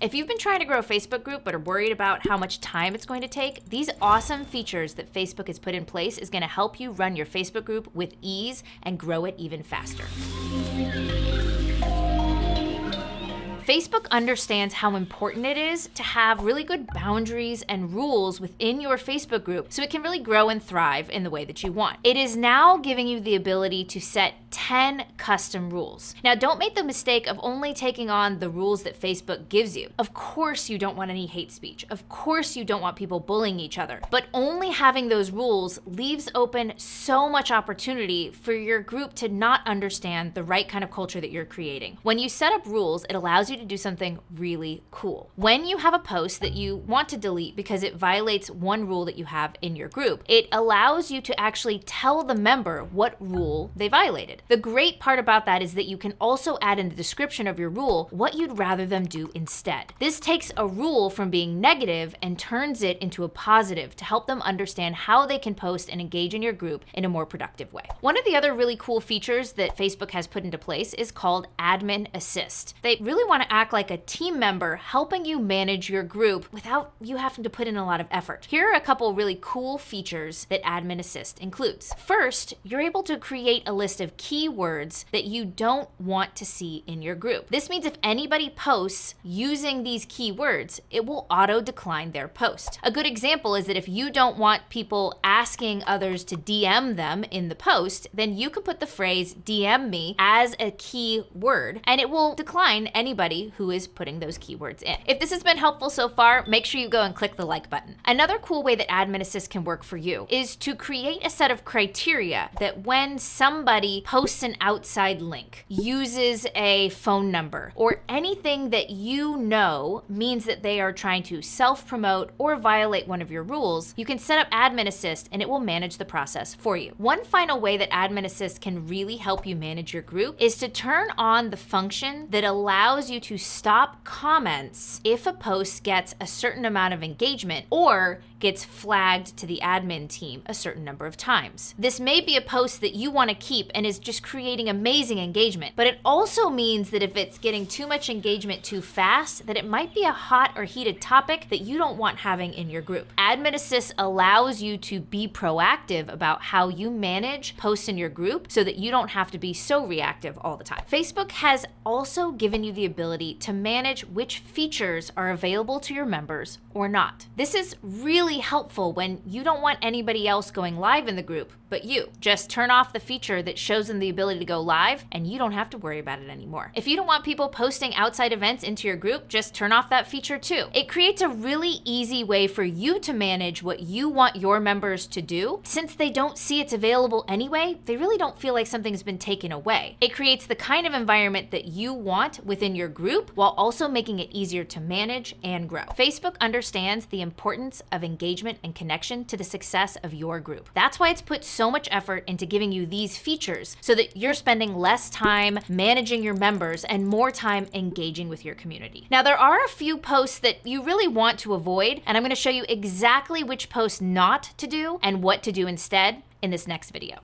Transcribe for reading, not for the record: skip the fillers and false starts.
If you've been trying to grow a Facebook group but are worried about how much time it's going to take, these awesome features that Facebook has put in place is going to help you run your Facebook group with ease and grow it even faster. Facebook understands how important it is to have really good boundaries and rules within your Facebook group so it can really grow and thrive in the way that you want. It is now giving you the ability to set 10 custom rules. Now, don't make the mistake of only taking on the rules that Facebook gives you. Of course, you don't want any hate speech. Of course, you don't want people bullying each other. But only having those rules leaves open so much opportunity for your group to not understand the right kind of culture that you're creating. When you set up rules, it allows you to do something really cool. When you have a post that you want to delete because it violates one rule that you have in your group, it allows you to actually tell the member what rule they violated. The great part about that is that you can also add in the description of your rule what you'd rather them do instead. This takes a rule from being negative and turns it into a positive to help them understand how they can post and engage in your group in a more productive way. One of the other really cool features that Facebook has put into place is called Admin Assist. They really want to act like a team member helping you manage your group without you having to put in a lot of effort. Here are a couple really cool features that Admin Assist includes. First, you're able to create a list of keywords that you don't want to see in your group. This means if anybody posts using these keywords, it will auto decline their post. A good example is that if you don't want people asking others to DM them in the post, then you can put the phrase DM me as a key word and it will decline anybody who is putting those keywords in. If this has been helpful so far, make sure you go and click the like button. Another cool way that Admin Assist can work for you is to create a set of criteria that when somebody posts an outside link, uses a phone number, or anything that you know means that they are trying to self-promote or violate one of your rules, you can set up Admin Assist and it will manage the process for you. One final way that Admin Assist can really help you manage your group is to turn on the function that allows you to stop comments if a post gets a certain amount of engagement or gets flagged to the admin team a certain number of times. This may be a post that you want to keep and is just creating amazing engagement, but it also means that if it's getting too much engagement too fast, that it might be a hot or heated topic that you don't want having in your group. Admin Assist allows you to be proactive about how you manage posts in your group so that you don't have to be so reactive all the time. Facebook has also given you the ability to manage which features are available to your members or not. This is really helpful when you don't want anybody else going live in the group but you. Just turn off the feature that shows them the ability to go live and you don't have to worry about it anymore. If you don't want people posting outside events into your group, just turn off that feature too. It creates a really easy way for you to manage what you want your members to do. Since they don't see it's available anyway, they really don't feel like something's been taken away. It creates the kind of environment that you want within your group while also making it easier to manage and grow. Facebook understands the importance of engagement and connection to the success of your group. That's why it's put so much effort into giving you these features so that you're spending less time managing your members and more time engaging with your community. Now, there are a few posts that you really want to avoid, and I'm going to show you exactly which posts not to do and what to do instead in this next video.